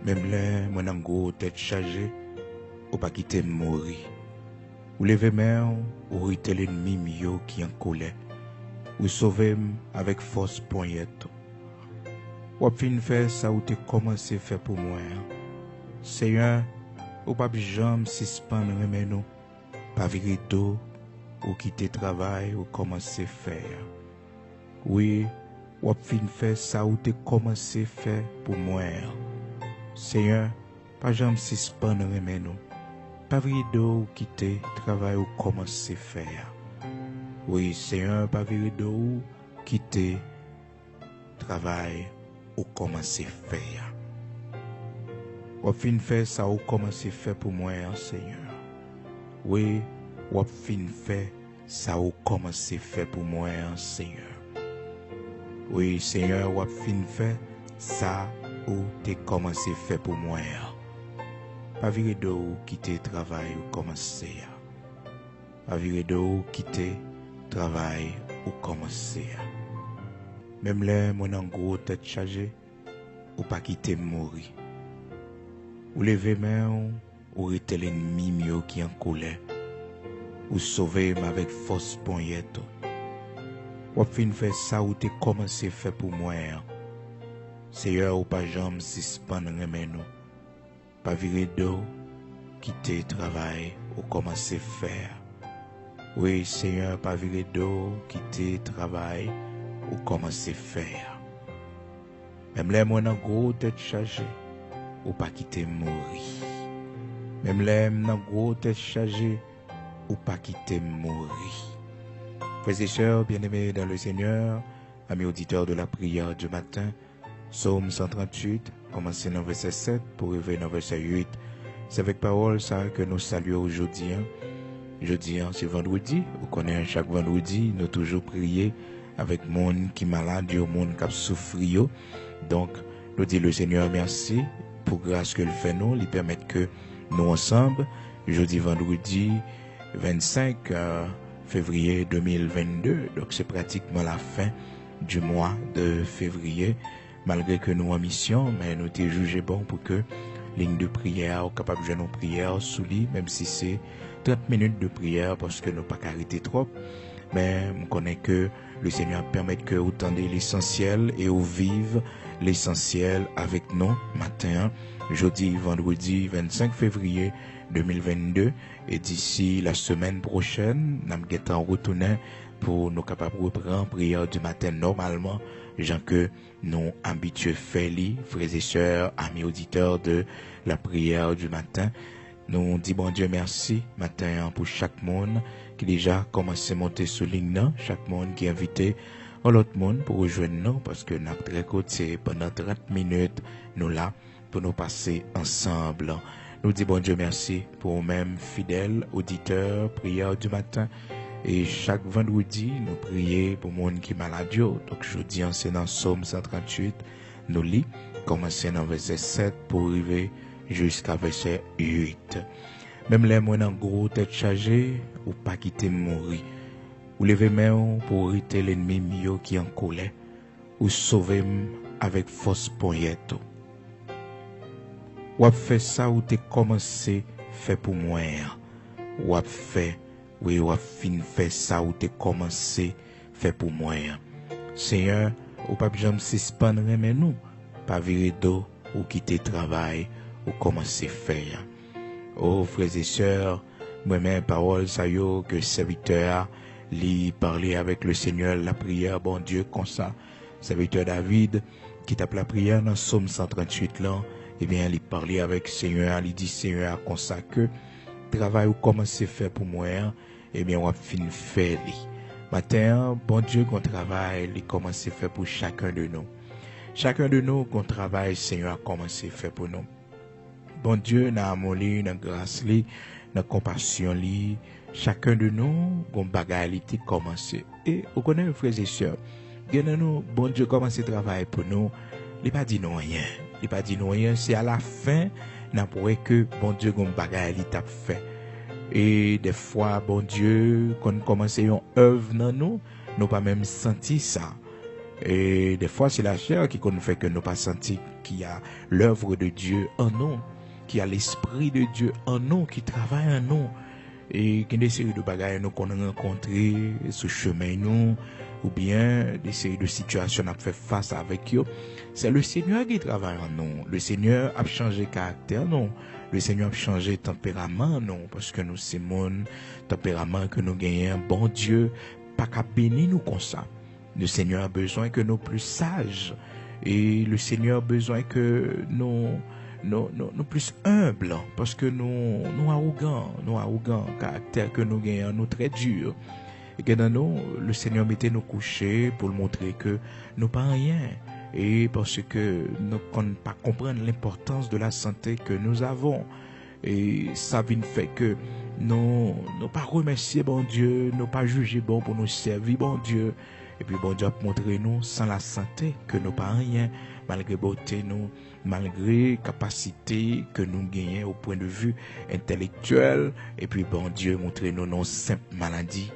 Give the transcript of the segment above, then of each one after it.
Même là, mon ango tête chargée, ou pas quitter mourir. Ou lever main, ou riter l'ennemi mio qui en colère. Ou sauver avec force poignette. Ou fin faire ça ou te commencé faire pour moi. Seigneur, ou pas jamais suspendre mais nous. Pas virer d'eau, ou quitter travail, ou commencer faire. Oui, ou fin faire ça ou te commencé faire pour moi. Seigneur, pas jamais suspendre mais nous. Pas virer d'eau, ou quitter travail, ou commencer faire. Oui, Seigneur, pas virer d'eau, ou quitter travail, ou commencer faire. Ou fin faire ça ou commencer faire pour moi, Seigneur. Oui, ou fin faire ça ou commencer faire pour moi, Seigneur. Oui, Seigneur, ou fin faire ça ou t'es commencé faire pour moi. Pas virer d'eau ou quitter travail ou commencer. Pas virer d'eau ou quitter travail ou commencer. Même là, mon ango tête chargée, ou pas quitter mourir. Ou lever main, ou rester l'ennemi mieux qui en colère. Ou sauver avec force poignette. Ou fin faire ça ou te commencé faire pour moi. Seigneur, ou pas jamais suspendre mais nous. Pas virer d'eau, quitter travail ou commencer faire. Oui, Seigneur, pas virer d'eau, quitter travail ou commencer faire. Même les mon en gros tête chargée, ou pas quitter mourir. Même les mon gros tête chargée, ou pas quitter mourir. Frères et sœurs, bien-aimés dans le Seigneur, amis auditeurs de la prière du matin, Psaume 138, commencez dans verset 7 pour arriver dans verset 8. C'est avec parole ça que nous saluons aujourd'hui. Jeudi, c'est vendredi. Vous connaissez chaque vendredi, nous toujours prier avec monde qui est malade, au monde qui a souffert. Donc, nous disons le Seigneur merci pour grâce que le fait nous, lui permettre que nous ensemble, jeudi, vendredi, 25 février 2022. Donc, c'est pratiquement la fin du mois de février. Malgré que nous en mission, mais nous t'ai jugé bon pour que ligne de prière, capable de nos prières sous lit, même si c'est 30 minutes de prière parce que nous pas arrêter trop. Mais on connaît que le Seigneur permet que vous tendez l'essentiel et vous vivez l'essentiel avec nous matin, jeudi, vendredi 25 février 2022. Et d'ici la semaine prochaine, nous allons retourner pour nous capables de reprendre prière du matin normalement, gens que nous habitués faire, frères et sœurs, amis auditeurs de la prière du matin. Nous disons bon Dieu merci matin pour chaque monde qui déjà commencé à monter sur ligne, chaque monde qui est invité à l'autre monde pour rejoindre nous parce que notre récolte c'est pendant 30 minutes nous là pour nous passer ensemble. Nous disons bon Dieu merci pour nous-mêmes fidèles auditeurs prière du matin. Et chaque vendredi, nous prions pour les gens qui sont malades. Donc, jeudi, c'est dans Psaume 138. Nous lisons, commencer dans verset 7 pour arriver jusqu'à verset 8. Même les gens en gros tête chargée, ou pas quitter mourir. Ou lever main pour arrêter l'ennemi mieux qui en colère. Ou sauver avec force poignette. Ou fait ça ou t'es commencé fait pour moi. Ou fait oui, ou fin fait ça ou t'es commencé fait pour moi. Seigneur, ou pas jamais suspendre mais nous, pas virer d'eau ou quitter travail ou commencer faire. Oh frères et sœurs, moi-même parole ça yo que serviteur li parler avec le Seigneur la prière bon Dieu comme ça. Serviteur David qui tape la prière dans Psaume 138 là, eh bien il parlait avec Seigneur, il dit Seigneur comme ça que travail ou commencer faire pour moi. Eh bien, on va finir faire. Matin, bon Dieu, qu'on travaille, il commence à faire pour chacun de nous. Chacun de nous, qu'on travaille, Seigneur, a commencé à faire pour nous. Bon Dieu, dans l'amour, dans la grâce, dans la compassion, chacun de nous, qu'on bagaille, il commence. Et, vous connaissez, frères et sœurs, nous, bon Dieu, commence à travailler pour nous. Il n'a pas dit non rien. Il n'a pas dit non rien. C'est à la fin, n'a pas que bon Dieu, qu'on bagaille, il t'a fait. Et des fois, bon Dieu, quand nous commençons une œuvre dans nous, nous pas même senti ça. Et des fois, c'est la chair qui ne fait que nous pas sentir qu'il y a l'œuvre de Dieu en nous, qu'il y a l'Esprit de Dieu en nous, qui travaille en nous. Et qu'il y a des séries de bagages nous qu'on a rencontrés sur chemin nous, ou bien des séries de situations à faire face avec eux. C'est le Seigneur qui travaille en nous. Le Seigneur a changé caractère non. Le Seigneur a changé tempérament non. Parce que nous, c'est mon tempérament que nous gagnons. Bon Dieu, pas qu'à bénir nous comme ça. Le Seigneur a besoin que nous plus sages. Et le Seigneur a besoin que nous plus humbles. Parce que nous arrogants, caractère que nous gagnons, nous très durs. Et que dans nous, le Seigneur mettait nous coucher pour montrer que nous pas rien. Et parce que nous ne pas comprendre l'importance de la santé que nous avons. Et ça vient fait que nous pas remercier bon Dieu, nous pas juger bon pour nous servir bon Dieu. Et puis bon Dieu a montré nous sans la santé que nous pas rien, malgré beauté nous, malgré capacité que nous gagnons au point de vue intellectuel. Et puis bon Dieu montré nous nos simples maladies,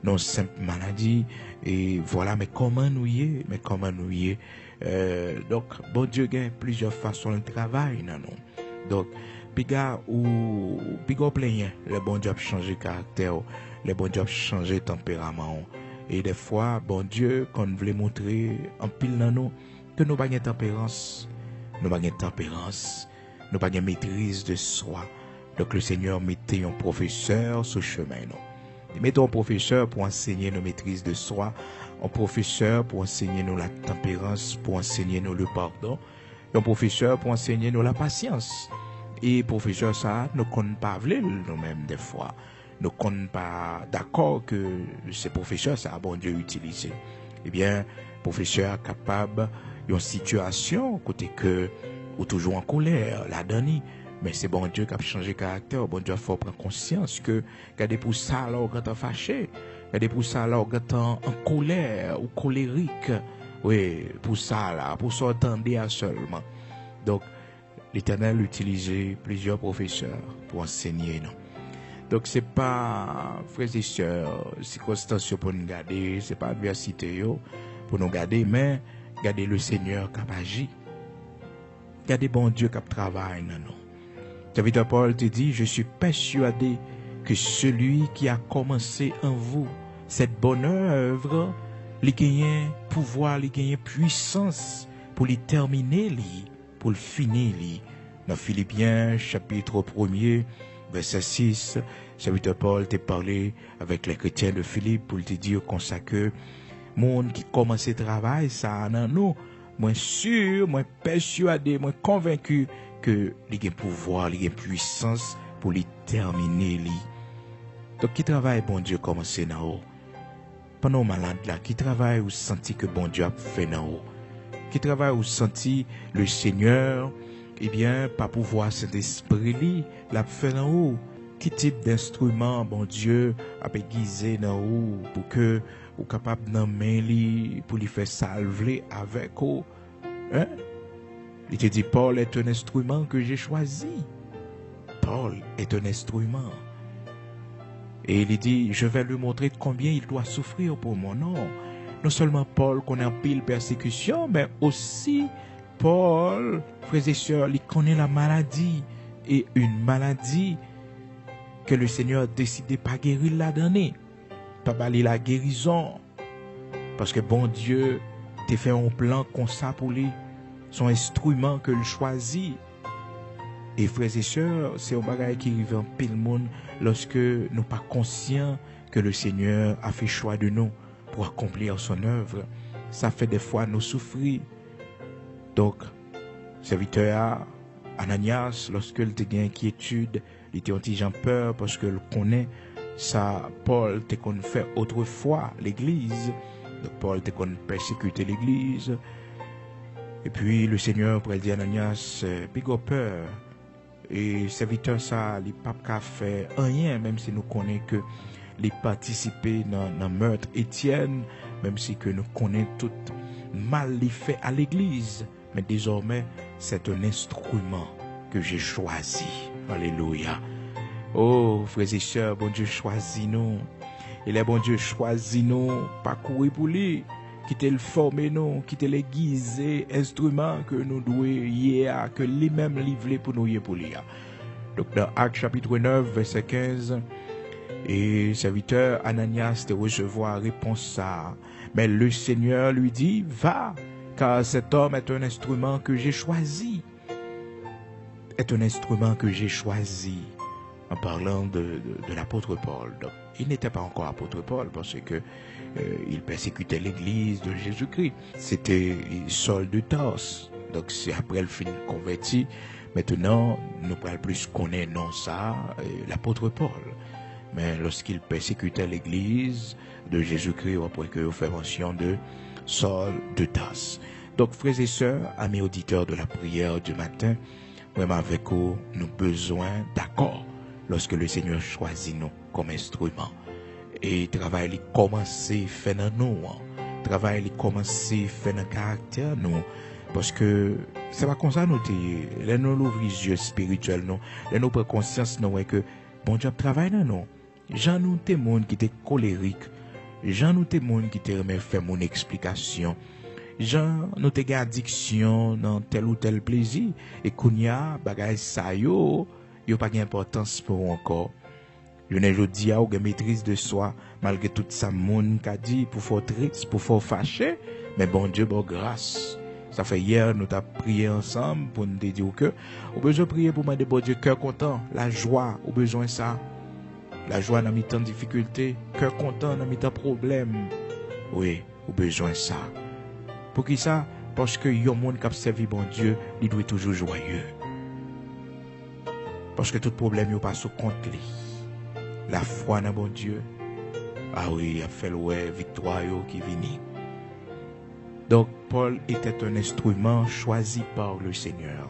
nos simples maladies. Et voilà, mais comment nous y est, donc bon Dieu gagne plusieurs façons de travail non. Donc piga ou plein le bon Dieu a changé caractère, le bon Dieu a changé tempérament. Et des fois bon Dieu quand voulait montrer en pile dans nous que nous pas de tempérance, nous pas de maîtrise de soi. Donc le Seigneur mettait un professeur sur chemin nous. Il mettait un professeur pour enseigner nos maîtrises de soi, un professeur pour enseigner nous la tempérance, pour enseigner nous le pardon, un professeur pour enseigner nous la patience. Et professeur ça, nous ne connaissons pas nous-mêmes des fois. Nous ne connaissons pas d'accord que ces professeurs, ça a bon Dieu utilisé. Eh bien, professeur capable d'une situation, côté que, ou toujours en colère, la donne. Mais c'est bon Dieu qui a changé caractère. Bon Dieu a faut prendre conscience que, regardez pour ça, là, quand on fâché, regardez pour ça, là, quand on en colère ou colérique. Oui, pour ça, là, pour s'entendre seulement. Donc, l'Éternel utilisait plusieurs professeurs pour enseigner, non. Donc, c'est pas, frères et sœurs, circonstances pour nous garder, c'est pas adversité pour nous garder, mais garder le Seigneur qui a agi. Garder bon Dieu qui travaille, non. Serviteur Paul te dit, je suis persuadé que celui qui a commencé en vous cette bonne œuvre, il gagne pouvoir, il gagne puissance pour les terminer, pour le finir. Dans Philippiens, chapitre 1er, verset 6, serviteur Paul t'a parlé avec les chrétiens de Philippe pour te dire comme ça que monde qui commence le travail, ça dans nous, moi sûr, moi persuadé, moi convaincu que il a pouvoir, il a puissance pour les terminer. Donc qui travaille bon Dieu commencer dans haut. Pendant malade là, qui travaille ou senti que bon Dieu a fait dans haut. Qui travaille ou senti le Seigneur, eh bien, pas pouvoir cet esprit l'a fait dans haut. Qui type d'instrument bon Dieu a aiguisé dans haut pour que ou capable d'en main pour lui faire salver avec eux. Hein? Il te dit, Paul est un instrument que j'ai choisi. Paul est un instrument. Et il dit, je vais lui montrer combien il doit souffrir pour mon nom. Non seulement Paul connaît en pile persécution, mais aussi Paul, frères et sœurs, il connaît la maladie. Et une maladie que le Seigneur a décidé de pas guérir la donner. Pas balayer la guérison. Parce que bon Dieu t'a fait un plan comme ça pour lui. Son instrument que le choisit. Et frères et sœurs, c'est un bagage qui arrive en pile monde lorsque nous pas conscients que le Seigneur a fait choix de nous pour accomplir son œuvre. Ça fait des fois nous souffrir. Donc, serviteur Ananias, lorsque il était inquiétude, il était anti-gens peur parce que le connaît ça, Paul te qu'on fait autrefois l'église. Donc Paul te qu'on persécuter l'église. Et puis le Seigneur pour dire Ananias, big peur. Et serviteur ça, il pas qu'à faire rien, même si nous connaissons que les participer dans le meurtre Étienne, même si que nous connaissons tout mal les fait à l'église. Mais désormais, c'est un instrument que j'ai choisi. Alléluia. Oh, frères et sœurs, bon Dieu choisit nous. Et les bon Dieu choisit nous, pas courir pour lui. qui te le former nous, qui te l'aiguise, instrument que nous devons y que lui-même livré pour nous y pour lui. Donc dans Actes chapitre 9, verset 15, et serviteur Ananias te recevoir réponse ça. Mais le Seigneur lui dit, va, car cet homme est un instrument que j'ai choisi. Est un instrument que j'ai choisi. En parlant de l'apôtre Paul. Donc, il n'était pas encore apôtre Paul parce que il persécutait l'église de Jésus-Christ. C'était Saul de Tarse. Donc, c'est après le fin converti. Maintenant, nous parlons plus qu'on est non ça, l'apôtre Paul. Mais lorsqu'il persécutait l'église de Jésus-Christ, après qu'il fait mention de Saul de Tarse. Donc, frères et sœurs, amis auditeurs de la prière du matin, vraiment avec vous, nous avons besoin d'accord lorsque le Seigneur choisit nous comme instrument. Et travail il commence à faire dans nous. Travail il commence à faire dans le caractère nous. Parce que c'est pas comme ça nous là nous ouvrons les yeux spirituels nous. Là nous prenons conscience nous que bon Dieu travaille dans nous. Jean nous t'es monde qui était colérique. Jean nous t'es monde qui te remet faire mon explication. Jean nous t'es addiction dans tel ou tel plaisir et kounya bagay sa yo pas d'importance pour vous encore. Je ne dis pas que maîtrise de soi, malgré tout ça, monde qu'a dit, pour faire triste, pour faire fâcher, mais bon Dieu, bon grâce. Ça fait hier, nous avons prié ensemble pour nous dire que, on besoin de prier pour demander bon Dieu, cœur content, la joie, on besoin de ça. La joie dans mes temps de difficulté, cœur content dans mes temps de problème. Oui, on besoin de ça. Pour qui ça? Parce que y a un monde qui a servi bon Dieu, il doit être toujours joyeux. Parce que tout problème n'est pas sous compte. La foi dans bon Dieu. Ah oui, il a fait le victoire qui vient. Donc, Paul était un instrument choisi par le Seigneur.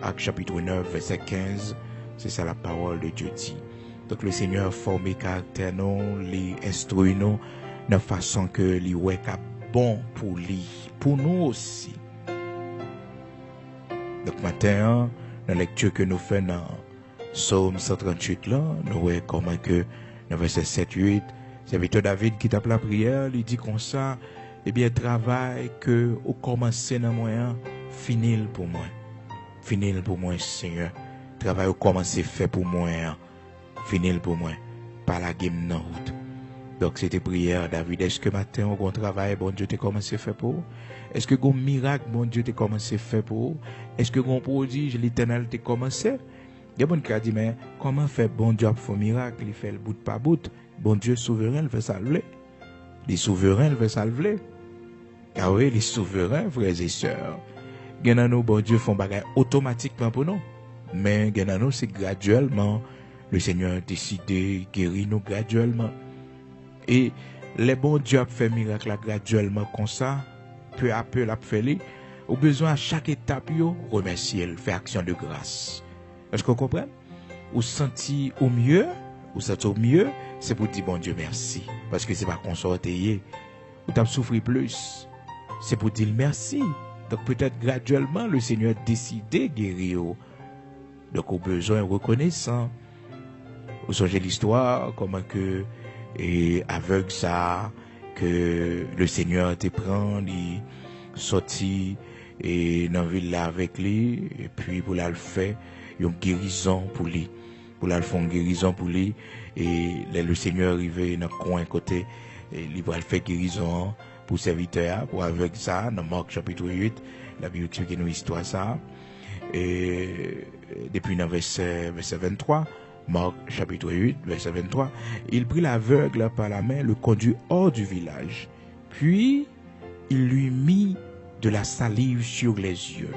Actes chapitre 9, verset 15, c'est ça la parole de Dieu dit. Donc, le Seigneur formé caractère nous, les instruit nous, de façon que les ouais bon pour lui, pour nous aussi. Donc, matin, dans la lecture que nous faisons dans Psaume 138 là, nous voyons comment que dans verset 7-8, serviteur David qui tape la prière, il dit comme ça, eh bien travail que au commencer dans moi, finil pour moi. Finil pour moi Seigneur. Travail au commencer fait pour moi, finil pour moi. Pas la game dans route. Donc c'était prière David, est-ce que matin on travail bon Dieu t'a commencé fait pour? Est-ce que un miracle bon Dieu t'a commencé fait pour? Est-ce que un prodige l'Éternel t'a commencé? Il y a des gens qui disent, mais comment fait bon Dieu pour un miracle? Il fait le bout par bout. Bon Dieu souverain, il fait salver. Les souverains, il fait salver. Ah oui, les souverains, frères et sœurs. Nous, bon Dieu, font bagay automatiquement pour nous. Mais nous, c'est graduellement. Le Seigneur a décidé de guérir nous graduellement. Et les bons Dieu a fait miracle là, graduellement comme ça, peu à peu, l'a fait. Au besoin à chaque étape, remercier, faire action de grâce. Est-ce que vous comprenez? Ou senti au mieux, c'est pour dire bon Dieu merci. Parce que c'est pas consorté. Ou t'as souffert plus. C'est pour dire merci. Donc peut-être graduellement, le Seigneur a décidé de guérir. Donc au besoin reconnaissant. Vous songez l'histoire, comment que, et aveugle ça, que le Seigneur te prend, il sorti, et dans la ville là avec lui, et puis pour la le faire, une guérison pour lui. Pour la faire une guérison pour lui. Et le Seigneur arrivé dans le coin côté, et il va le faire guérison pour serviteur, pour avec ça, dans Marc chapitre 8, la Bible explique nous histoire ça. Et depuis dans verset 23, Marc chapitre 8, verset 23, il prit l'aveugle par la main, le conduit hors du village. Puis, il lui mit de la salive sur les yeux,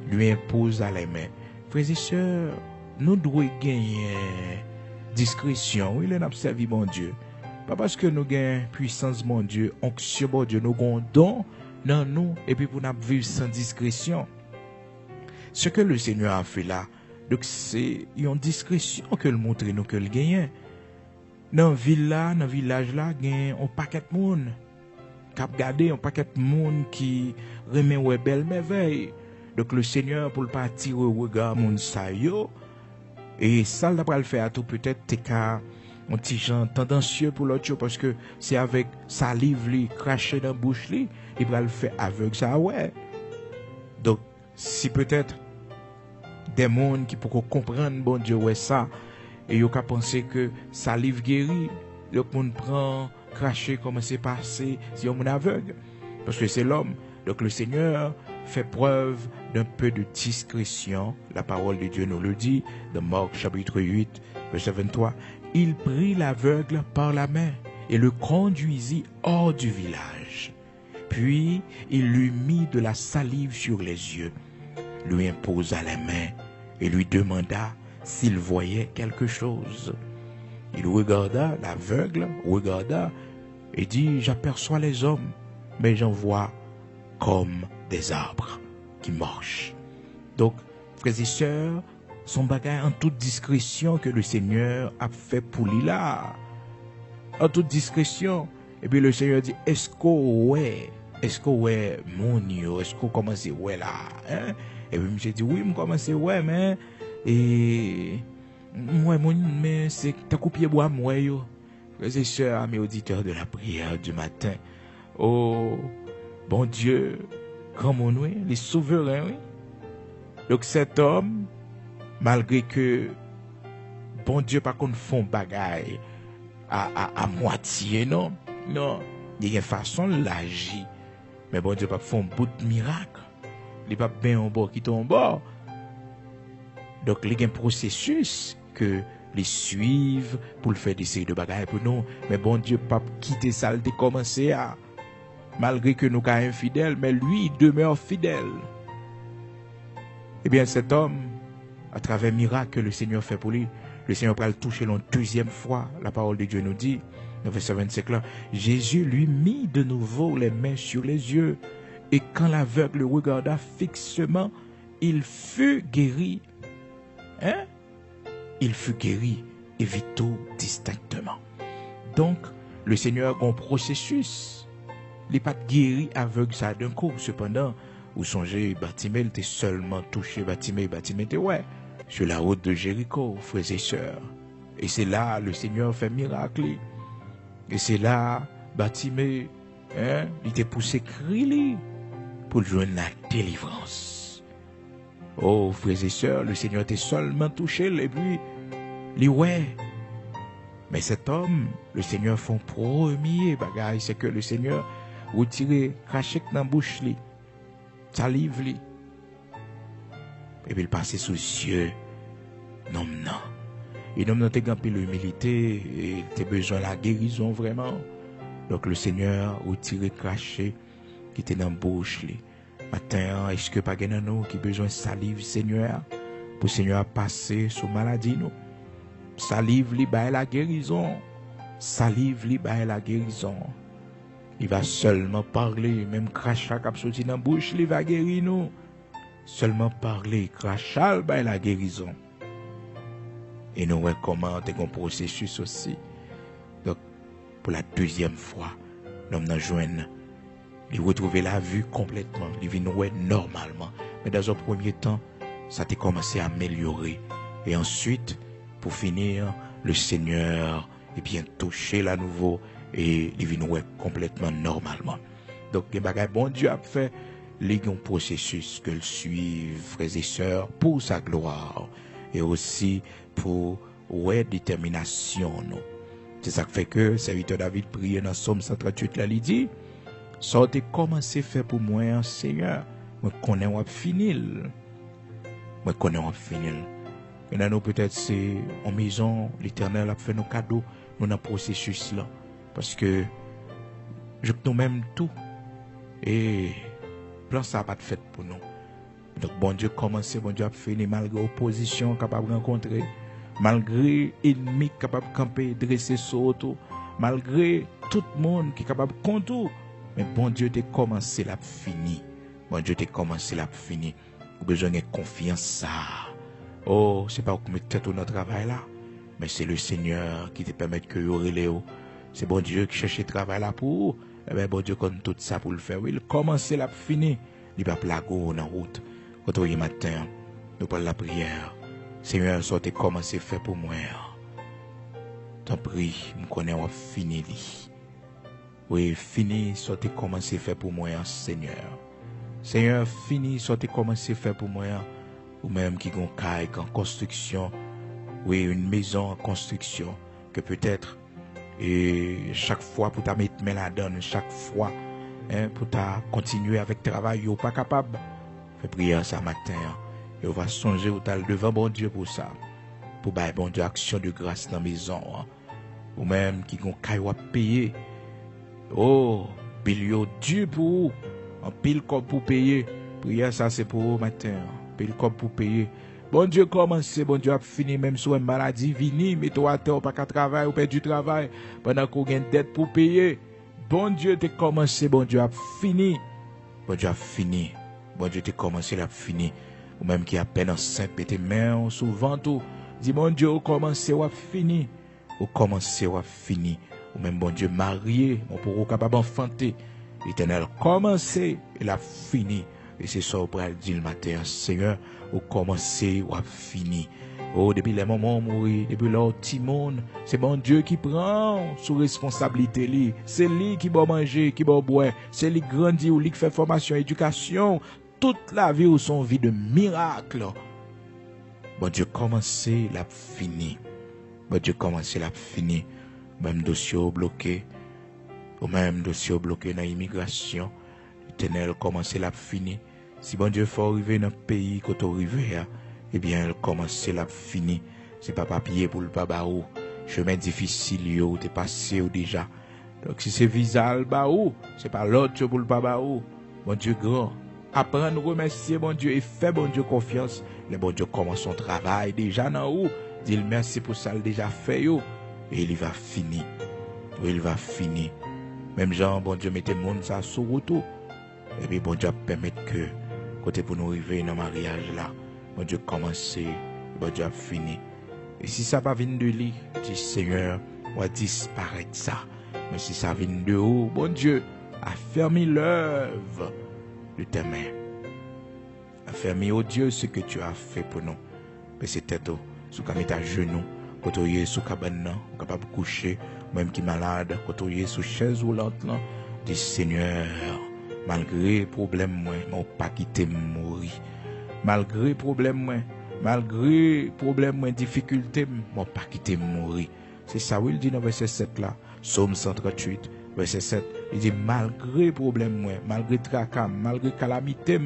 lui imposa les mains. Frères et sœurs, nous devons gagner discrétion. Il est observé, mon Dieu. Pas parce que nous gagnons puissance, mon Dieu, onction, mon Dieu, nous avons don dans nous, et puis pour nous vivre sans discrétion. Ce que le Seigneur a fait là, donc c'est une discrétion que le montre nous que le gagne. Dans la ville là, dans le village là, il y a un paquet de monde. Cap garder un paquet de monde qui remet ouais belle merveille. Donc le Seigneur pour le partir au regard monde ça yo et ça d'après le faire tout peut-être t'es qu'à un petit gens tendancieux pour l'autre chose, parce que c'est avec salive li craché dans bouche li, il va le faire aveugle ça ouais. Donc si peut-être des mondes qui pourront comprendre bon Dieu ouais ça et yo ka penser que salive guérit, le monde prend cracher comment c'est passé si on est aveugle parce que c'est l'homme. Donc le Seigneur fait preuve d'un peu de discrétion. La parole de Dieu nous le dit dans Marc chapitre 8 verset 23. Il prit l'aveugle par la main et le conduisit hors du village. Puis il lui mit de la salive sur les yeux, lui imposa les mains et lui demanda s'il voyait quelque chose. Il regarda, l'aveugle regarda et dit, j'aperçois les hommes, mais j'en vois comme des arbres qui marchent. Donc, frères et sœurs, son bagage en toute discrétion que le Seigneur a fait pour lui là. En toute discrétion. Et puis le Seigneur dit, est-ce que ouais, mon Dieu, est-ce que commence ouais là, hein? Et puis je dis, oui, je commence ouais, mais, et, moi, mais c'est, t'as coupé bois, moi, yo. Frères et sœurs, mes auditeurs de la prière du matin. Oh, bon Dieu, grand mon oui, les souverains, oui. Donc cet homme, malgré que, bon Dieu, par contre, font bagaille à moitié, non, il y a une façon de l'agir. Mais bon Dieu, pas font bout de miracle. Il pas bien en bord qui tombe en bord. Donc, il y a un processus que les suivent pour le faire des séries de bagailles pour nous. Mais bon Dieu, pas quitter ça, il a commencé à, malgré que nous sommes infidèles, mais lui, il demeure fidèle. Eh bien, cet homme, à travers le miracle que le Seigneur fait pour lui, le Seigneur va le toucher une deuxième fois. La parole de Dieu nous dit, dans le verset 25 là, Jésus lui mit de nouveau les mains sur les yeux. Et quand l'aveugle le regarda fixement, il fut guéri. Hein? Il fut guéri et vit tout distinctement. Donc, le Seigneur a un processus. Il n'est pas guéri aveugle ça d'un coup. Cependant, vous songez, Bartimée était seulement touché. Bartimée était ouais, sur la route de Jéricho, frères et sœurs. Et c'est là, le Seigneur fait miracle. Et c'est là, Bartimée, hein, il était poussé crier pour joindre la délivrance. Oh, frères et sœurs, le Seigneur était seulement touché, et puis, lui, ouais. Mais cet homme, le Seigneur fait un premier bagage, c'est que le Seigneur retire craché dans la bouche, salive, et puis il passe sous les yeux, non. Et non, t'es gampé l'humilité, et t'es besoin de la guérison vraiment. Donc le Seigneur retire craché qui était dans la bouche. Matin, est-ce que pas gain nous qui besoin de salive, Seigneur, pour Seigneur passer sous maladie nous. Salive li bail la guérison. Salive li bail la guérison. Il va seulement parler, même crachat qui a sorti dans la bouche, il va guérir nous. Seulement parler, crachat bail la guérison. Et nous recommandons un processus aussi. Donc, pour la deuxième fois, l'homme n'a joint. Il retrouve la vue complètement. Il vit normalement. Mais dans un premier temps, ça a commencé à améliorer. Et ensuite, pour finir, le Seigneur est bien touché à nouveau et il vit complètement normalement. Donc, les bagages, bon Dieu a fait les processus que le suivent, frères et sœurs, pour sa gloire et aussi pour détermination. C'est ça qui fait que serviteur David prie dans Somme 138 là, il dit, sortez commencez à faire pour moi, Seigneur, moi connais on finir. Moi connais on finir. Et là nous peut-être c'est en maison l'Éternel a fait nos cadeaux, nous dans processus là parce que je nous même tout et plan ça pas de fait pour nous. Donc bon Dieu commence, bon Dieu a fini malgré opposition capable de rencontrer, malgré ennemi capable de camper, dresser sur auto, malgré tout le monde qui est capable de contour. Mais bon Dieu t'a commencé la fini. Bon Dieu t'a commencé la fini. Vous besoin de confiance ça. Oh, c'est pas vous mettez tête au notre travail là, mais c'est le Seigneur qui te permet que vous relève. C'est bon Dieu qui cherche le travail là pour vous. Eh bien, bon Dieu compte tout ça pour le faire. Oui, il commence la fini. Il va plago en route. Quand on est matin, nous parlons la prière. Seigneur, sortez commencer à faire pour moi. T'en prie, me connais ou fini li. Oui, fini, soit t'es commencé faire pour moi, Seigneur. Seigneur, fini, soit t'es commencé faire pour moi, ou même qui gon caille en construction, oui, une maison en construction, que peut-être, et chaque fois pour ta mettre main là-dedans, chaque fois, hein, pour ta continuer avec travail, ou pas capable, fais prière ça matin, et on va songer au tal devant bon Dieu pour ça, pour bailler bon Dieu action de grâce dans la maison, hein. Ou même qui gon caille ou payer. Oh, pile Dieu pour vous. En pile comme pour payer. Prière ça c'est pour vous matin. Pile comme pour payer. Bon Dieu commence, bon Dieu a fini même sur une maladie vini, mais toi à terre pas qu'à travailler ou perdre du travail pendant qu'on a une dette pour payer. Bon Dieu t'es commencé, bon Dieu a fini. Bon Dieu a fini. Bon Dieu t'es commencé, il a fini. Ou même qui a peine enceinte, pété main souvent tout. Dis bon Dieu, au commencer ou a fini. Au commencer ou a fini. Ou même bon Dieu marié, mon pour capable enfanter. L'Éternel commencé, il a fini. Et c'est ça pour dire le matin, Seigneur, au commencer ou a fini. Oh, depuis les moments mourir, depuis leur petit monde, c'est bon Dieu qui prend sous responsabilité li. C'est lui qui va manger, qui va boire, c'est lui qui grandit ou lui qui fait formation, éducation. Toute la vie ou son vie de miracle. Bon Dieu commencé, il a fini. Bon Dieu commencé, il a fini. Même dossier bloqué, ou même dossier bloqué dans l'immigration, l'Éternel commence la fini. Si bon Dieu faut arriver dans le pays quand on arrive, eh bien, il commence la fini. C'est pas papier pour le babaou. Chemin difficile, yo, t'es passé ou déjà. Donc, si c'est visa le baou, c'est pas l'autre pour le babaou. Bon Dieu grand. Apprendre à remercier bon Dieu et faire bon Dieu confiance. Le bon Dieu commence son travail déjà dans où. Dis merci pour ça, il déjà fait, yo. Et il va finir. Il va finir. Même Jean, bon Dieu, mettez le monde ça sur route. Et puis, bon Dieu, permettre que, côté pour nous arriver dans le mariage là, bon Dieu, commencer, bon Dieu, fini. Et si ça va venir de lui, dis Seigneur, on va disparaître ça. Mais si ça vient de haut, bon Dieu, affermis l'œuvre de tes mains. Affermis, oh Dieu, ce que tu as fait pour nous. Mais c'est tête, sous comme à genoux. Quand on est sous cabane, capable de coucher, même qui est malade, quand on est sous chaise roulante, dis Seigneur, malgré problème moi, mon pas quitter mourir. Malgré problème moi, malgré problème moi, difficulté, mon pas quitter mourir. C'est ça où il dit dans verset 7 là, Psaume 138, verset 7, il dit malgré problème moi, malgré tracas, malgré calamité,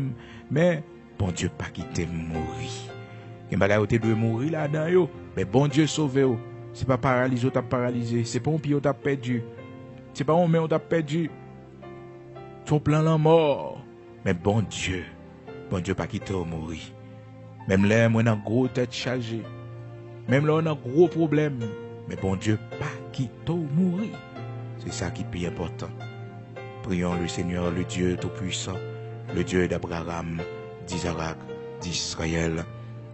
mais bon Dieu pas quitter mourir. Il m'a dit de mourir là-dedans yo. Mais bon Dieu sauve. C'est pas paralysé, t'as paralysé. C'est pas un pied, t'as perdu. C'est pas un main, t'as perdu. Ton plan la mort. Mais bon Dieu pas quitter mourir. Même là, moi, on a gros tête chargée. Même là, on a gros problème. Mais bon Dieu pas quitter mourir. C'est ça qui est plus important. Prions le Seigneur, le Dieu Tout-Puissant, le Dieu d'Abraham, d'Isaac, d'Israël.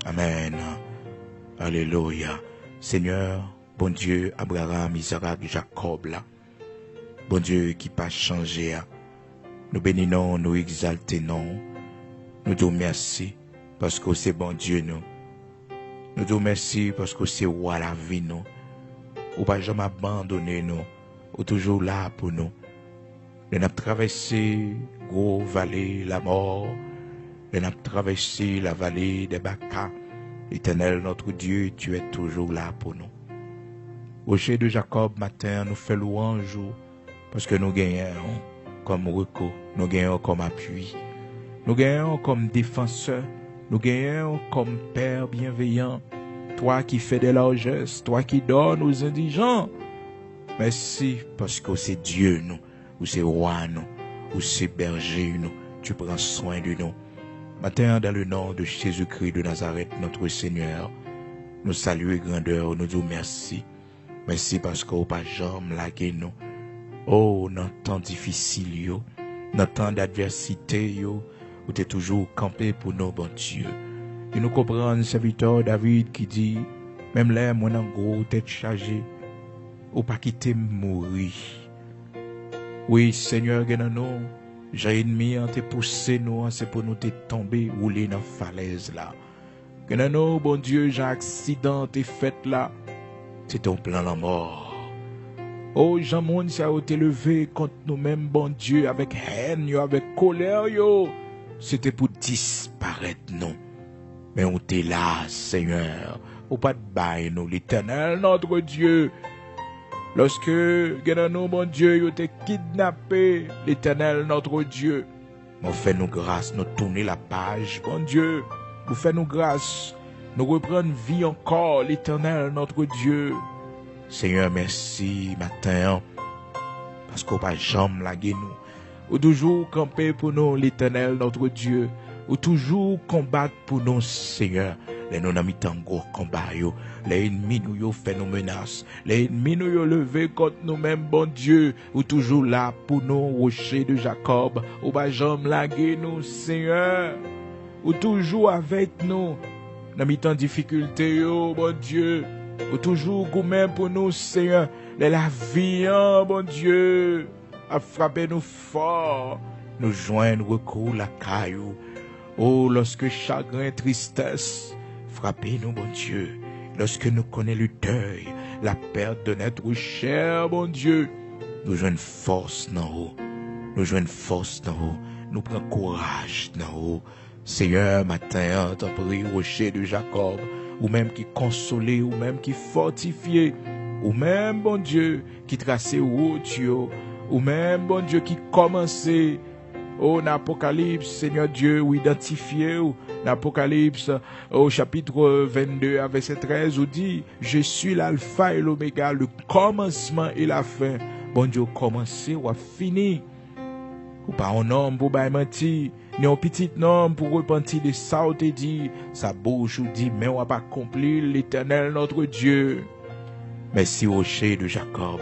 Amen. Alléluia. Seigneur, bon Dieu, Abraham, Isaac, Jacob, là. Bon Dieu qui pas changé. Nous bénissons, nous exaltons. Nous te remercions parce que c'est bon Dieu, nous. Nous te remercions parce que c'est roi la vie, nous. Ou pas jamais abandonné, nous. Ou toujours là pour nous. Nous avons traversé gros vallée, la mort. Nous avons traversé la vallée des Baka. Éternel, notre Dieu, tu es toujours là pour nous. Rocher de Jacob, matin, nous fait louange parce que nous gagnons comme recours, nous gagnons comme appui, nous gagnons comme défenseur, nous gagnons comme Père bienveillant, toi qui fais des largesses, toi qui donnes aux indigents. Merci parce que c'est Dieu, nous, ou c'est roi, nous, ou c'est berger, nous, tu prends soin de nous. Matin, dans le nom de Jésus-Christ de Nazareth, notre Seigneur, nous saluons grandeur, nous disons merci. Merci parce qu'au pas jamais lagué nous. Oh, dans temps difficile, dans temps d'adversité, où tu es toujours campé pour nous, bon Dieu. Et nous comprenons, serviteur David qui dit, même là, moi, en gros, tête chargée, ou pas quitter mourir. Oui, Seigneur, nous. J'ai ennemi en te poussé nous, c'est pour nous te tomber, rouler dans la falaise là. Que non, bon Dieu, j'ai accident te fait là. c'est ton plan la mort. Oh, Jean monde ça a été levé contre nous-mêmes, bon Dieu, avec haine, yo, avec colère, yo. C'était pour disparaître, non. Mais on t'est là, Seigneur. Ou pas de bail, nous, l'Éternel, notre Dieu. Lorsque, nous, bon Dieu, yo t'es kidnappé, l'Éternel, notre Dieu. Nous fait nous grâce, nous tourner la page, bon Dieu. Nous fait nous grâce, nous reprendre vie encore, l'Éternel, notre Dieu. Seigneur, merci, matin, parce qu'on pas jamais laguer nous. Ou toujours camper pour nous, l'Éternel, notre Dieu. Ou toujours combattre pour nous, Seigneur. Les nous n'avons mis en gros combat, yo. Les ennemis nous yo fait nos menaces. Les ennemis nous yo levé contre nous-mêmes, bon Dieu. Ou toujours là pour nous, rocher de Jacob. Ou pas jamais laguer nous, Seigneur. Ou toujours avec nous. Nous mis en difficulté, yo, bon Dieu. Ou toujours gourmand pour nous, Seigneur. La vie, hein, bon Dieu, a frappé nous fort. Nous joindre recours la caillou. Oh, lorsque chagrin, tristesse, frappez nous, bon Dieu. Lorsque nous connaissons le deuil, la perte de notre chair, bon Dieu. Nous joignons force dans haut. Nous joignons force dans haut. Nous prenons courage dans haut. Seigneur, matin, t'en prie, rocher de Jacob. Ou même qui consolé, ou même qui fortifié, ou même, bon Dieu, qui tracé route, ou même, bon Dieu, qui commençait, au Apocalypse, Seigneur Dieu, ou identifié, ou l'Apocalypse, au chapitre 22, verset 13, où dit, je suis l'alpha et l'oméga, le commencement et la fin. Bon Dieu, commencé ou a fini. Ou pas un homme pour bailler menti, ni un petit homme pour repentir de ça ou te dit, sa bouche ou dit, mais on va pas accomplir l'Éternel notre Dieu. Merci rocher de Jacob,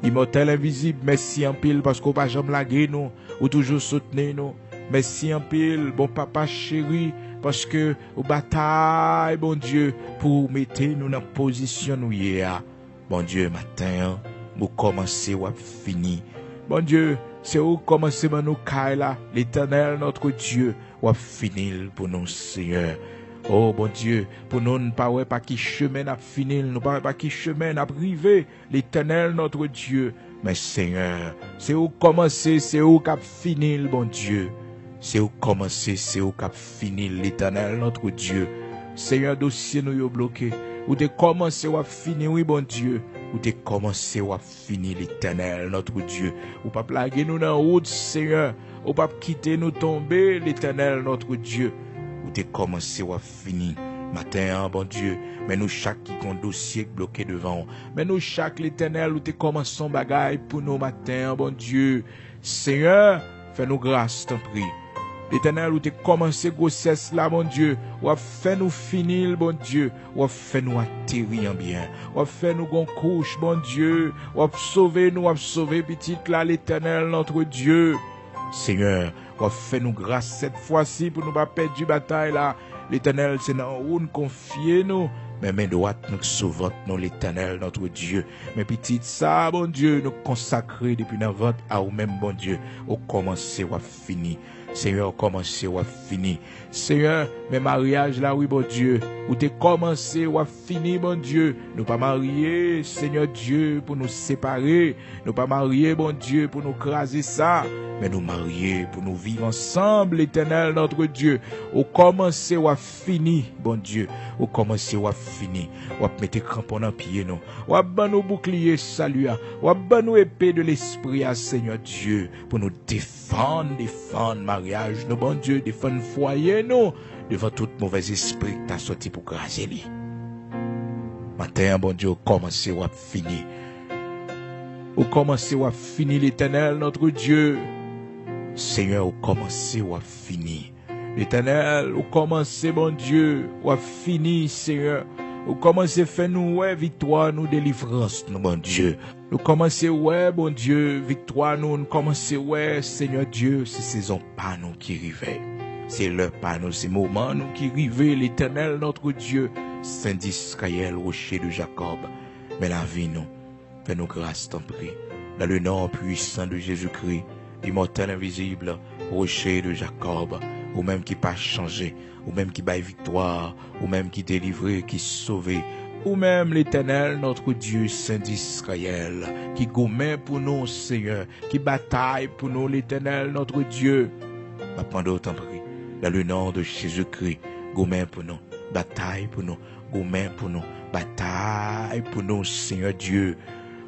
immortel invisible, merci en pile parce qu'on va jamais laguer nous, ou toujours soutenir nous. Merci en pile, bon papa chéri, parce que au bataille, bon Dieu, pour mettre nous dans position nous hier. Bon Dieu, matin, nous commencer ou fini. Bon Dieu, c'est où commencer à nous cailler là, l'Éternel notre Dieu, ou finir pour nous, Seigneur. Oh bon Dieu, pour nous ne pas qui chemin à finir, nous pas qui chemin à priver, l'Éternel notre Dieu. Mais Seigneur, c'est où commencer, c'est où cap finir, bon Dieu. C'est où commencer, c'est où cap finir, l'Éternel notre Dieu. Seigneur, dossier nous est bloqué. Ou de commencer ou à finir, oui bon Dieu. Ou de commencer ou à finir, l'Éternel notre Dieu. Ou pas plaguer nous dans la route, Seigneur. Ou pas quitter nous tomber, l'Éternel notre Dieu. Ou de commencer ou à finir. Matin, bon Dieu, mais nous chaque qui a un dossier bloqué devant. Mais nous chaque, l'Éternel, ou de commencer bagaille pour nous matin, bon Dieu. Seigneur, fais-nous grâce, t'en prie. L'Éternel, où tu commencé grossesse là, mon Dieu, ou a fait nous finir, bon Dieu, ou a fait nous atterrir en bien, ou a fait nous gon couche, bon Dieu, ou a sauvé nous, ou a sauvé petite là, l'Éternel, notre Dieu. Seigneur, ou a fait nous grâce cette fois-ci pour nous pas perdre du bataille là. L'Éternel, c'est dans où nous confier nous. Mais main droite nous sauvante, nous l'Éternel, notre Dieu. Mais petite ça, bon Dieu, nous consacrer depuis notre à ou même, bon Dieu, au commencer ou à finir. Seigneur, commencer ou à finir. Seigneur, mes mariages là, oui, bon Dieu, où t'es commencé ou à finir, bon Dieu. Nous pas mariés, Seigneur Dieu, pour nous séparer. Nous pas mariés, bon Dieu, pour nous craser ça. Mais nous mariés pour nous vivre ensemble, l'Éternel, notre Dieu. Au commencer ou à finir, bon Dieu. Au commencer ou à finir. Ou à mettre crampons en pied, nous. Ou à ban nos boucliers, salut. Ou à ban nos épées de l'esprit, à Seigneur Dieu. Pour nous défendre, mariage, nous, bon Dieu, défendre foyer, nous. Devant tout mauvais esprit que t'as sorti pour craser lui. Matin, bon Dieu, au commencer ou à finir. Au commencer ou à finir, l'Éternel, notre Dieu. Seigneur, au commencer ou à finir. L'Éternel, au commencer, bon Dieu, ou à finir, Seigneur. Au commencer, fait nous, ouais, victoire, nous, délivrance, nous, bon Dieu. Nous commencer, ouais, bon Dieu, victoire, nous commencer, ouais, Seigneur Dieu, c'est saison pas nous qui rivaient. C'est l'heure pas nous, c'est moment nous qui rivaient, l'Éternel, notre Dieu, Saint d'Israël, rocher de Jacob. Mais la vie, nous, fais-nous grâce, t'en prie. Dans le nom puissant de Jésus-Christ, immortel invisible, rocher de Jacob, ou même qui pas changé, ou même qui baille victoire, ou même qui délivré, qui sauvé, ou même l'Éternel, notre Dieu, Saint d'Israël, qui gourmet pour nous, Seigneur, qui bataille pour nous, l'Éternel, notre Dieu. Pendant autant prie, dans le nom de Jésus-Christ, gourmet pour nous, bataille pour nous, gourmet pour nous, bataille pour nous, Seigneur Dieu.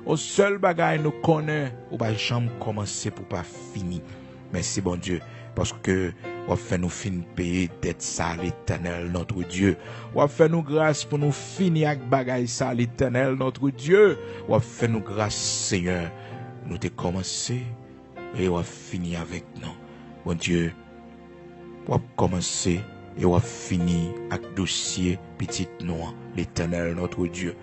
Au seul bagaille nous connaît, ou pas jamais commencer pour pas finir. Merci bon Dieu, parce que on fait nous fin payer dette ça l'Éternel notre Dieu. On fait nous grâce pour nous finir avec bagaille ça l'Éternel notre Dieu. On fait nous grâce Seigneur. Nous t'ai commencé et on fini avec nous. Bon Dieu, on commencer et on fini avec dossier petit noir l'Éternel notre Dieu.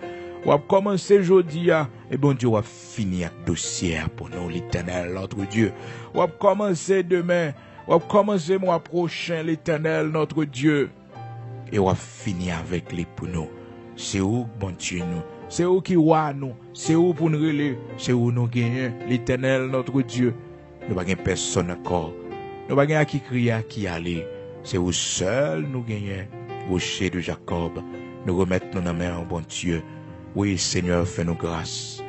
On commencer aujourd'hui et bon Dieu on fini avec dossier pour nous l'Éternel notre Dieu. On commencer demain. On va commencer mois prochain, l'Éternel, notre Dieu. Et on va finir avec les pour nous. C'est où, bon Dieu, nous. C'est où qui voit nous. C'est où pour nous relayer. C'est où nous gagnons, l'Éternel, notre Dieu. Nous n'avons pas personne encore. Nous n'avons pas qui crie, qui aller. C'est où seul nous gagnons. Rocher de Jacob. Nous remettons nos mains en bon Dieu. Oui, Seigneur, fais-nous grâce.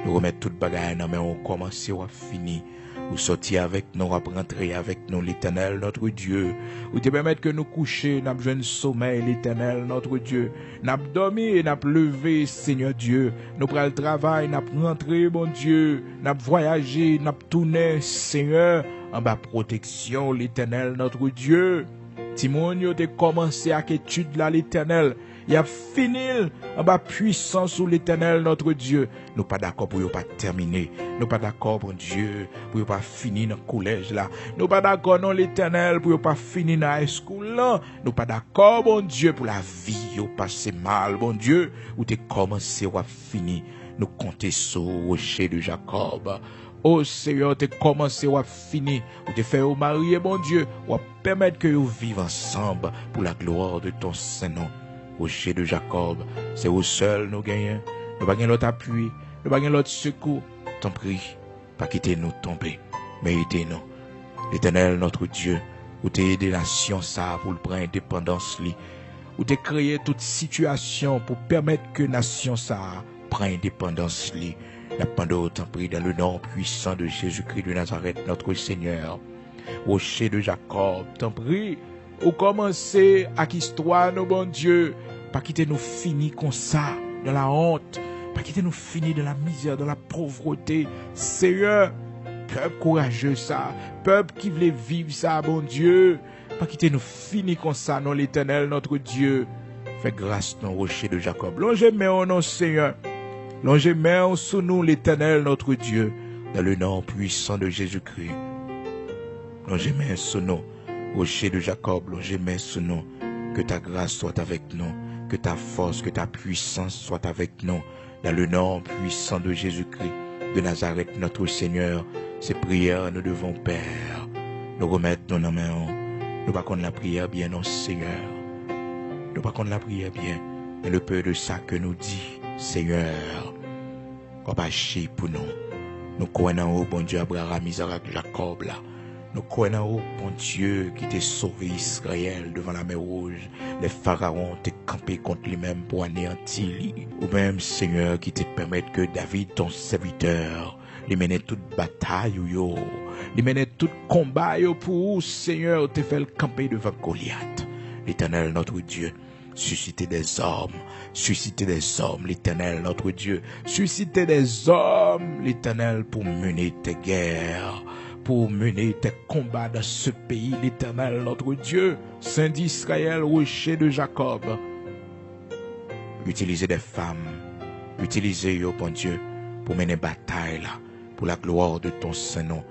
Nous remettons toute bagaille dans nos mains. On commence, on finit. Ou sortir avec nous, ou rentrer avec nous, l'Éternel, notre Dieu. Ou te permettre que nous coucher, nous besoin de sommeil, l'Éternel, notre Dieu. Nous dormi, nous levé, Seigneur Dieu. Nous prenons le travail, nous rentrer, bon Dieu. Nous voyager, nous tourner, Seigneur, en bas protection, l'Éternel, notre Dieu. Timon, yo te commencé à étude là, l'Éternel. Il a fini en bas puissance sous l'Éternel notre Dieu. Nous pas d'accord pour pas terminer. Nous pas d'accord bon Dieu pour pas finir dans le collège là. Nous pas d'accord non l'Éternel pour pas finir dans la school là. Nous pas d'accord bon Dieu pour la vie ou passer mal bon Dieu ou te commencé ou fini. Nous compter sur le rocher de Jacob. Oh Seigneur, te commencé ou fini. Ou te faire au marié bon Dieu ou permettre que vous vivent ensemble pour la gloire de ton Saint-Nom. Rocher de Jacob, c'est au seul nous gagnons. Nous pas l'autre appui, nous pas l'autre secours. T'en prie, pas quitter nous tomber, mais aidez-nous. L'Éternel notre Dieu, ou t'es aidé la science pour le prendre indépendance li, ou t'es créé toute situation pour permettre que la science prenne indépendance li. La pendant t'en prie dans le nom puissant de Jésus-Christ de Nazareth notre Seigneur. Rocher de Jacob, t'en prie. Ou commencer à l'histoire, nos bon Dieu, pas quitter nous finir comme ça, dans la honte, pas quitter nous finir dans la misère, dans la pauvreté. Seigneur, peuple courageux ça, peuple qui voulait vivre ça, bon Dieu, pas quitter nous finir comme ça, non l'Éternel, notre Dieu. Fais grâce, non rocher de Jacob. Longez main, non Seigneur. Longez main sous nous, l'Éternel, notre Dieu, dans le nom puissant de Jésus-Christ. Longez main sous nous. Rocher de Jacob, longez main sous nous, que ta grâce soit avec nous, que ta force, que ta puissance soit avec nous, dans le nom puissant de Jésus-Christ, de Nazareth, notre Seigneur. Ces prières, nous devons, Père, nous remettre dans nos mains. Nous pas qu'on la prière bien, non, Seigneur. Nous pas qu'on la prière bien, mais le peu de ça que nous dit, Seigneur, qu'on va chier pour nous. Nous croyons au bon Dieu, Abraham, Isaac, Jacob, là. Nous croyons au bon Dieu qui t'a sauvé Israël devant la mer Rouge. Les pharaons t'ont campé contre lui-même pour anéantir lui. Ou même, Seigneur, qui te permettre que David, ton serviteur, lui menait toute bataille, lui menait tout combat, pour où, Seigneur, te fait le camper devant Goliath. L'Éternel, notre Dieu, susciter des hommes, l'Éternel, notre Dieu, susciter des hommes, l'Éternel, pour mener tes guerres, pour mener tes combats dans ce pays, l'Éternel, notre Dieu, Saint d'Israël, rocher de Jacob. Utilisez des femmes, utilisez, oh bon Dieu, pour mener bataille là, pour la gloire de ton Saint-Nom,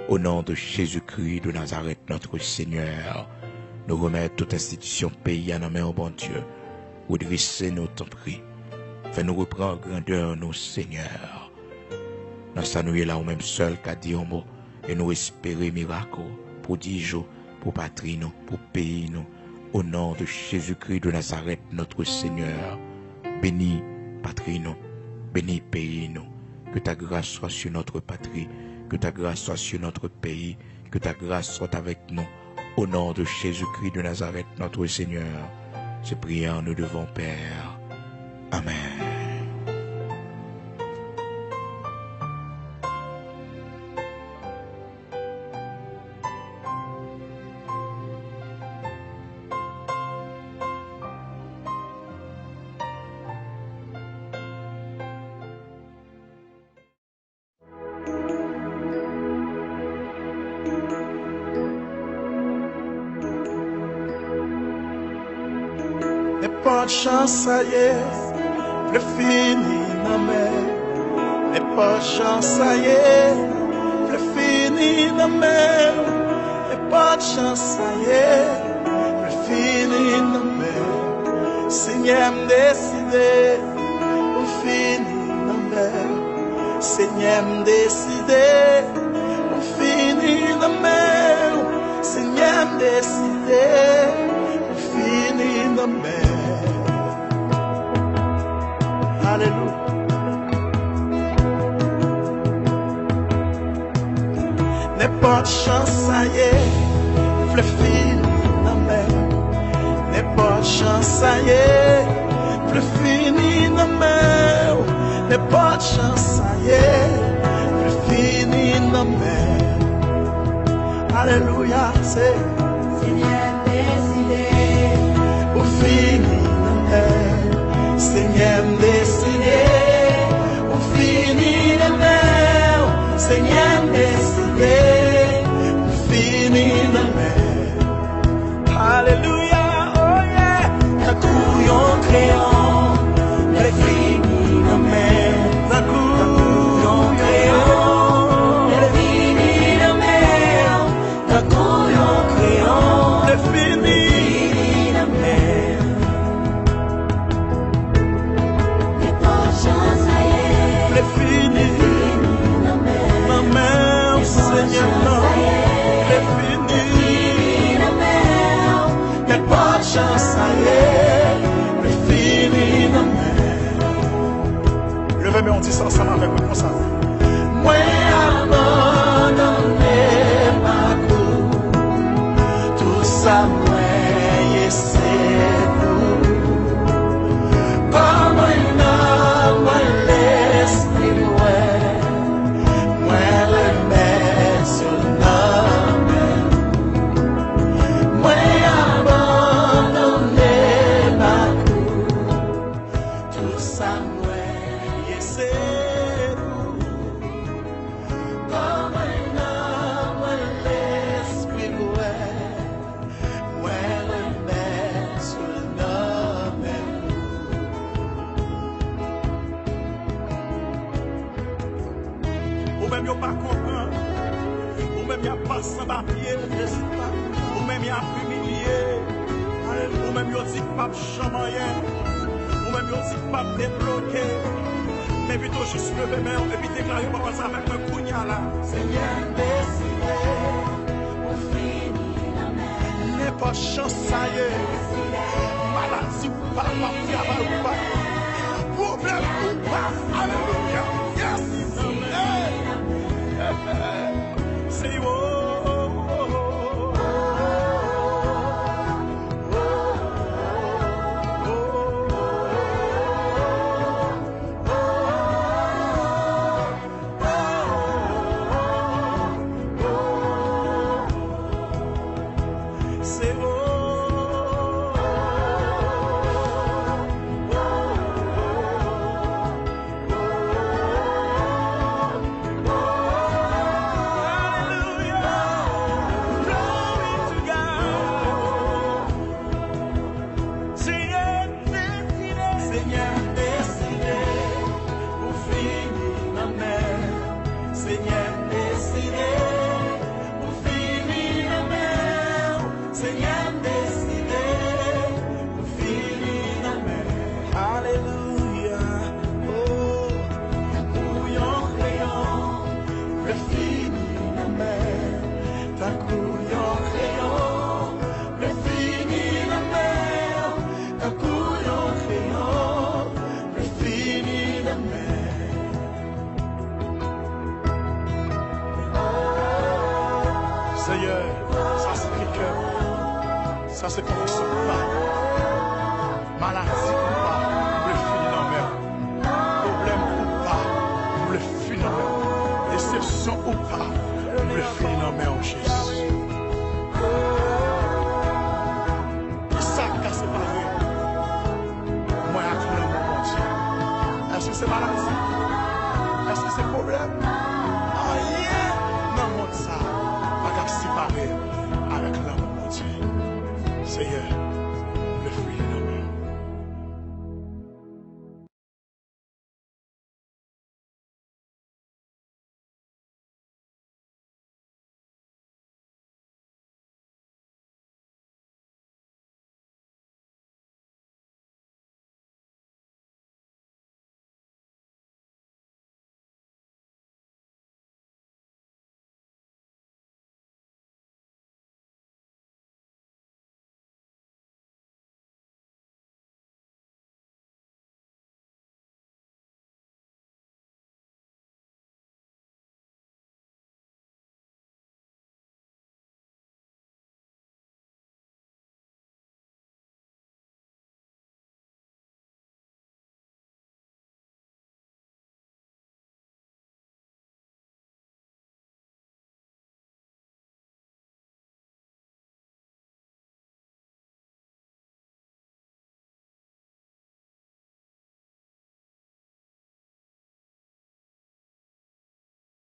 au nom de Jésus-Christ de Nazareth, notre Seigneur. Nous remettons toute institution pays à nos mains, oh bon Dieu. Redressez-nous, t'en prie. Fais-nous reprendre grandeur, nos Seigneurs. Dans sa nuit là, ou même seul, qu'a dit un mot. Et nous espérer miracle, prodige, pour patrie nous, pour pays nous, au nom de Jésus-Christ de Nazareth, notre Seigneur. Bénis patrie nous, bénis pays nous, que ta grâce soit sur notre patrie, que ta grâce soit sur notre pays, que ta grâce soit avec nous, au nom de Jésus-Christ de Nazareth, notre Seigneur. Ces prières nous devons, Père. Amen. Pas de chance, ça y est, le fini dans mer. Mais pas de chance, ça y est, le fini dans mer. Mais pas de chance, ça y est, le fini dans mer. Seigneur me décidé, le fini dans mer. Seigneur me décidé, le fini dans mer. Seigneur me décidé, le fini dans mer. Alléluia. N'est pas de chance, ça y est, le fini dans mer. N'est pas de chance, ça y est, le fini dans mer. N'est pas de chance, ça y est, le fini dans mer. Alléluia, c'est Seigneur décidé, au fini dans mer. Seigneur décidé, au fini de mer. Seigneur décidé, au fini de mer. Alléluia, oh yeah. D'un couillon créant, le fini de mer. D'un couillon créant, le fini de mer. D'un couillon créant, le fini de mer. Le fini, ma mère, Seigneur, non, le fini, mais pas de chance, ça y est, le fini, ma mère. Levez-moi, on dit ça ensemble avec vous, comme ça. Moi, abandonné, ma cour, tout ça, moi, c'est vous. Comme un homme, l'esprit, ou même y'a pas comprendre, ou même y'a pas sans papier, ou même y'a humilié, ou même y'a dit pas chamayen, ou même y'a dit pas débloqué, mais plutôt juste lever main et puis déclarer par ça avec un cougnat là. Seigneur décidé, au fini la mer. N'est pas chance ça y est, maladie ou pas, travail ou pas, problème ou pas, alléluia, yes. Say, Seigneur, ça c'est cœur, ça c'est conviction coupable, maladie coupable, le fini dans situation ou pas, le finir en Jésus. Et ça qui a séparé, moi, à tout le monde. Est-ce que c'est maladie? Est-ce que c'est problème?